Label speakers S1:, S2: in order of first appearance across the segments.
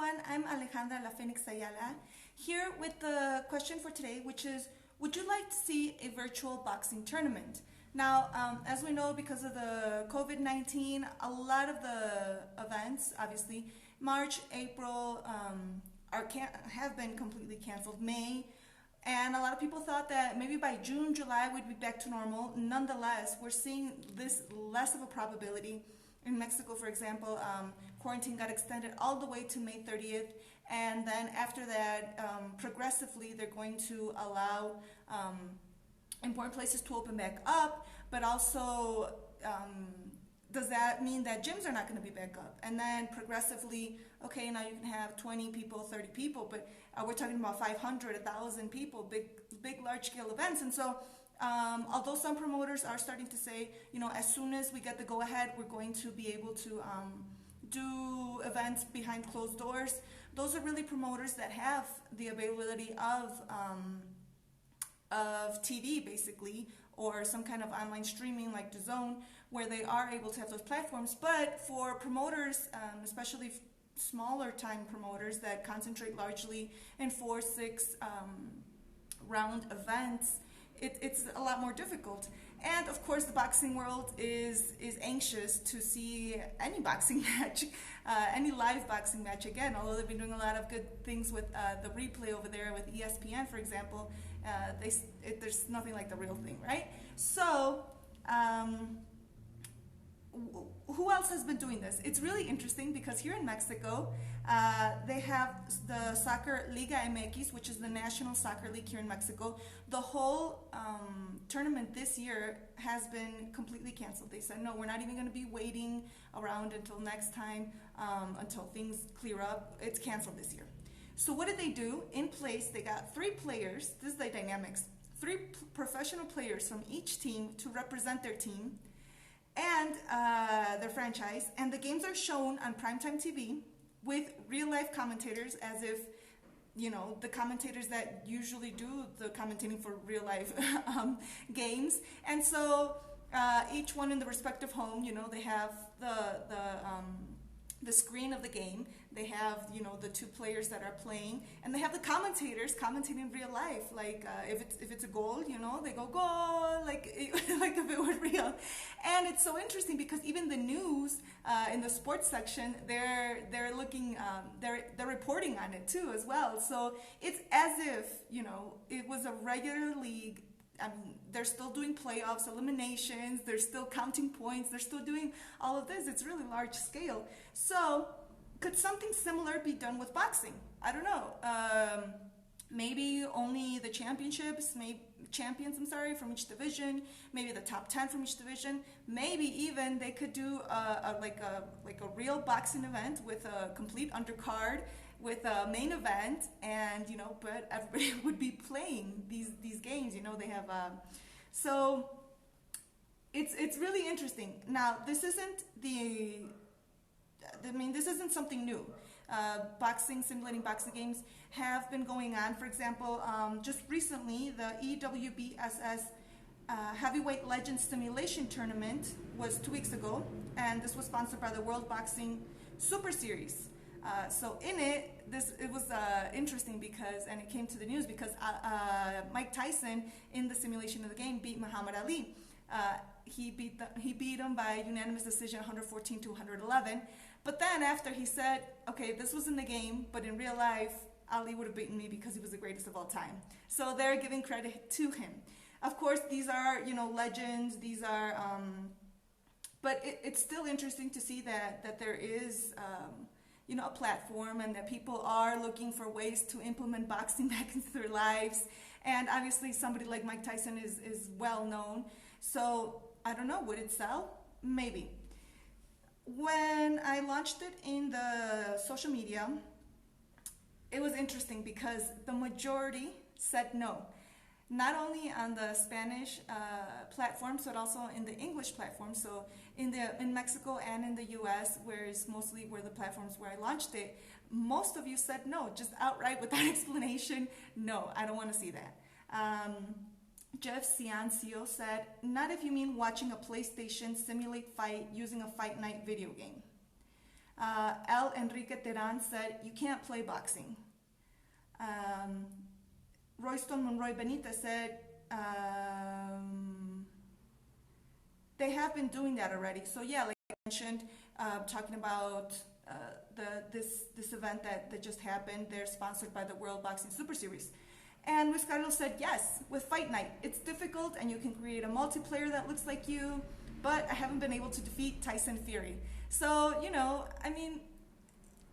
S1: everyone, I'm Alejandra La Phoenix Ayala, here with the question for today, which is, would you like to see a virtual boxing tournament? Now, as we know, because of the COVID-19, a lot of the events, obviously, March, April, have been completely canceled. May, and a lot of people thought that maybe by June, July, we'd be back to normal. Nonetheless, we're seeing this less of a probability. In Mexico, for example, quarantine got extended all the way to May 30th, and then after that, progressively, they're going to allow important places to open back up, but also, does that mean that gyms are not going to be back up? And then progressively, okay, now you can have 20 people, 30 people, but we're talking about 500, 1,000 people, big large-scale events. And so, although some promoters are starting to say, as soon as we get the go-ahead, we're going to be able to do events behind closed doors, those are really promoters that have the availability of TV, basically, or some kind of online streaming like DAZN, where they are able to have those platforms. But for promoters, especially smaller time promoters that concentrate largely in 4-6 round events, it's a lot more difficult. And of course, the boxing world is anxious to see any boxing match, any live boxing match again. Although they've been doing a lot of good things with the replay over there with ESPN, for example, there's nothing like the real thing, right? So, who else has been doing this? It's really interesting because here in Mexico, they have the soccer Liga MX, which is the national soccer league here in Mexico. The whole tournament this year has been completely canceled. They said, no, we're not even going to be waiting around until next time, until things clear up. It's canceled this year. So what did they do? In place, they got 3 players. This is the dynamics. 3 professional players from each team to represent their team and their franchise, and the games are shown on primetime TV with real-life commentators, as if, the commentators that usually do the commentating for real-life games. And so each one in the respective home, they have the screen of the game, they have, the 2 players that are playing, and they have the commentators commentating in real life. Like, if it's a goal, they go, goal, like if it were real. And it's so interesting because even the news, in the sports section, they're looking, they're reporting on it too as well. So it's as if, it was a regular league. I mean, they're still doing playoffs, eliminations, they're still counting points, they're still doing all of this. It's really large scale. So, could something similar be done with boxing? I don't know. Maybe only the champions, from each division, maybe the top 10 from each division. Maybe even they could do like a real boxing event with a complete undercard, with a main event, and but everybody would be playing these games. They have so it's really interesting. Now, this isn't this isn't something new. Simulating boxing games have been going on. For example, just recently, the EWBSS Heavyweight Legends Simulation Tournament was 2 weeks ago, and this was sponsored by the World Boxing Super Series. So in it was interesting because, and it came to the news because Mike Tyson in the simulation of the game beat Muhammad Ali. He beat him by unanimous decision, 114 to 111. But then after he said, okay, this was in the game, but in real life, Ali would have beaten me because he was the greatest of all time. So they're giving credit to him. Of course, these are legends. These are, but it's still interesting to see that there is. A platform, and that people are looking for ways to implement boxing back into their lives. And obviously somebody like Mike Tyson is well known. So I don't know, would it sell? Maybe. When I launched it in the social media, it was interesting because the majority said no. Not only on the Spanish platforms, but also in the English platform. So in Mexico and in the U.S., where is mostly where the platforms where I launched it, most of you said no, just outright without explanation. No, I don't want to see that. Jeff Ciancio said, not if you mean watching a PlayStation simulate fight using a Fight Night video game. El Enrique Terán said, you can't play boxing. Royston Monroy Benita said, they have been doing that already. So yeah, like I mentioned, talking about this event that just happened, they're sponsored by the World Boxing Super Series. And Luis Carlos said, yes, with Fight Night, it's difficult and you can create a multiplayer that looks like you, but I haven't been able to defeat Tyson Fury. So, I mean,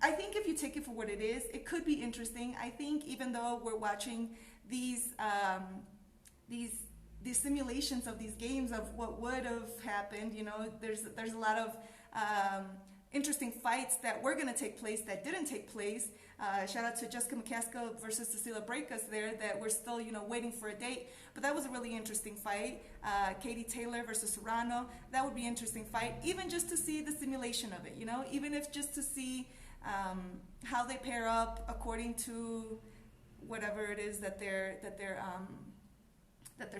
S1: I think if you take it for what it is, it could be interesting. I think even though we're watching these simulations of these games of what would have happened, there's a lot of interesting fights that were going to take place that didn't take place. Shout out to Jessica McCaskill versus Cecilia Brækhus there, that we're still, waiting for a date. But that was a really interesting fight. Katie Taylor versus Serrano, that would be an interesting fight, even just to see the simulation of it, even if just to see how they pair up according to whatever it is that their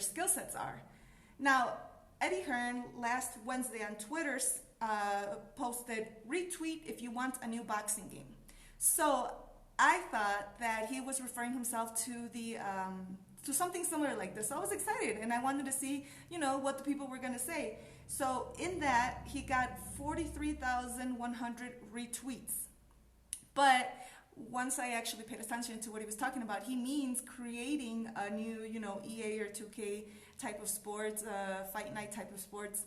S1: skill sets are. Now, Eddie Hearn last Wednesday on Twitter posted, retweet if you want a new boxing game. So I thought that he was referring himself to to something similar like this. So I was excited and I wanted to see, what the people were going to say. So in that, he got 43,100 retweets. But once I actually paid attention to what he was talking about, he means creating a new, EA or 2K type of sports, Fight Night type of sports,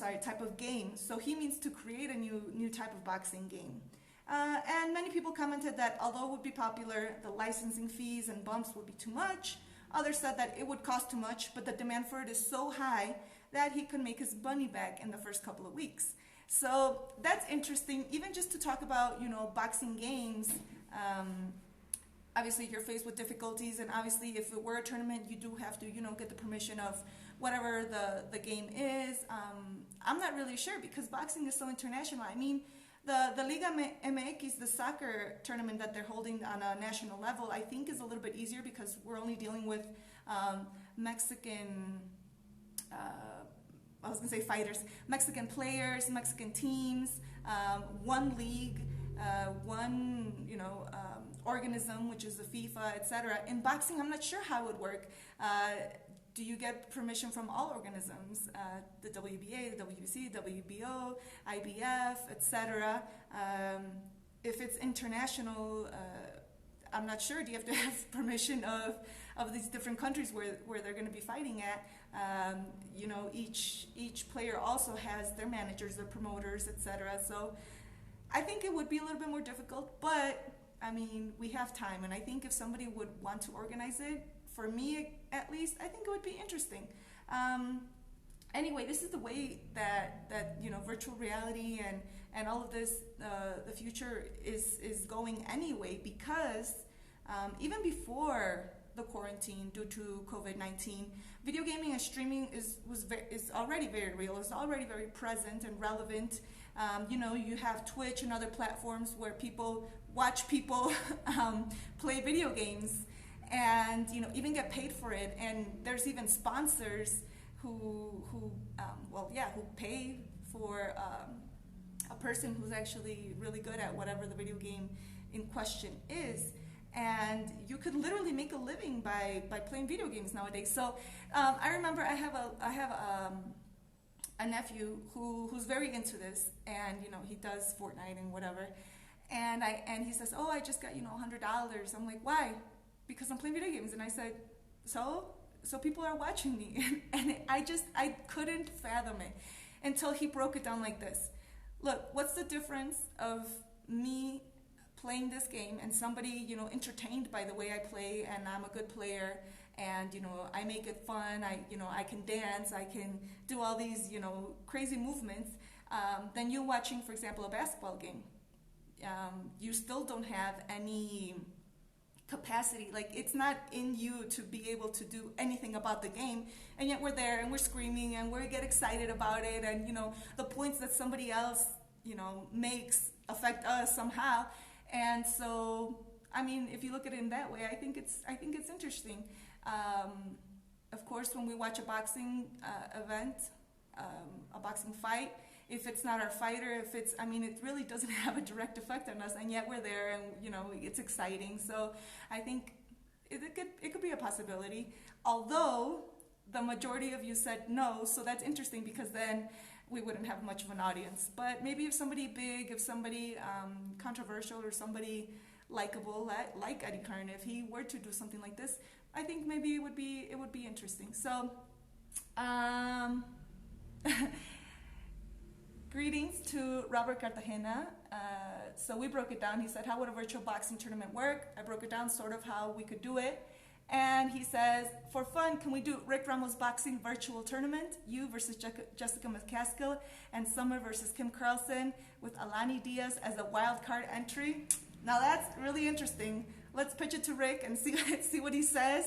S1: type of game. So he means to create a new type of boxing game. And many people commented that although it would be popular, the licensing fees and bumps would be too much. Others said that it would cost too much, but the demand for it is so high that he could make his money back in the first couple of weeks. So that's interesting, even just to talk about, boxing games. Obviously, you're faced with difficulties, and obviously, if it were a tournament, you do have to, get the permission of whatever the game is. I'm not really sure because boxing is so international. I mean, the Liga MX, the soccer tournament that they're holding on a national level, I think is a little bit easier because we're only dealing with Mexican fighters, Mexican players, Mexican teams, one league, one, organism, which is the FIFA, etc. In boxing, I'm not sure how it would work. Do you get permission from all organisms? The WBA, the WBC, WBO, IBF, etc. If it's international, I'm not sure. Do you have to have permission of these different countries where they're going to be fighting at? Each player also has their managers, their promoters, etc. So I think it would be a little bit more difficult, but I mean, we have time, and I think if somebody would want to organize it, for me at least, I think it would be interesting. Anyway, this is the way that virtual reality and all of this, the future is going anyway, because even before the quarantine due to COVID-19, video gaming and streaming is already very real. It's already very present and relevant. You have Twitch and other platforms where people watch people play video games and even get paid for it. And there's even sponsors who pay for a person who's actually really good at whatever the video game in question is. And you could literally make a living by playing video games nowadays. So I remember I have a nephew who's very into this, and he does Fortnite and whatever. And he says, "Oh, I just got $100." I'm like, "Why?" "Because I'm playing video games." And I said, "So people are watching me," and I couldn't fathom it until he broke it down like this. Look, what's the difference of me playing this game and somebody entertained by the way I play, and I'm a good player, and I make it fun, I can dance, I can do all these crazy movements, than you watching, for example, a basketball game. You still don't have any capacity, like it's not in you to be able to do anything about the game, and yet we're there and we're screaming and we get excited about it, and the points that somebody else makes affect us somehow. And so, I mean, if you look at it in that way, I think it's interesting. Of course, when we watch a boxing event, a boxing fight, if it's not our fighter, if it's, I mean, it really doesn't have a direct effect on us, and yet we're there, and you know, it's exciting. So I think it could be a possibility. Although the majority of you said no, so that's interesting because then we wouldn't have much of an audience. But maybe if somebody big, if somebody controversial, or somebody likable like Eddie Hearn, if he were to do something like this, I think maybe it would be interesting. So greetings to Robert Cartagena. So we broke it down. He said, how would a virtual boxing tournament work? I broke it down sort of how we could do it. And he says, for fun, can we do Rick Ramos boxing virtual tournament? You versus Jessica McCaskill, and Summer versus Kim Carlson, with Alani Diaz as a wild card entry. Now that's really interesting. Let's pitch it to Rick and see what he says.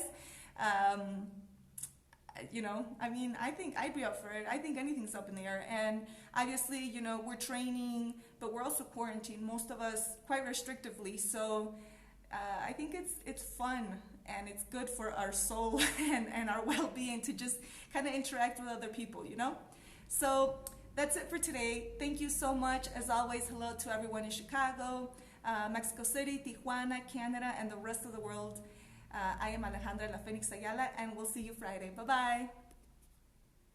S1: You know, I mean, I think I'd be up for it. I think anything's up in the air. And obviously, you know, we're training, but we're also quarantined, most of us quite restrictively. So I think it's fun, and it's good for our soul and our well-being to just kind of interact with other people, you know? So that's it for today. Thank you so much. As always, hello to everyone in Chicago, Mexico City, Tijuana, Canada, and the rest of the world. I am Alejandra La Fenix Ayala, and we'll see you Friday. Bye-bye.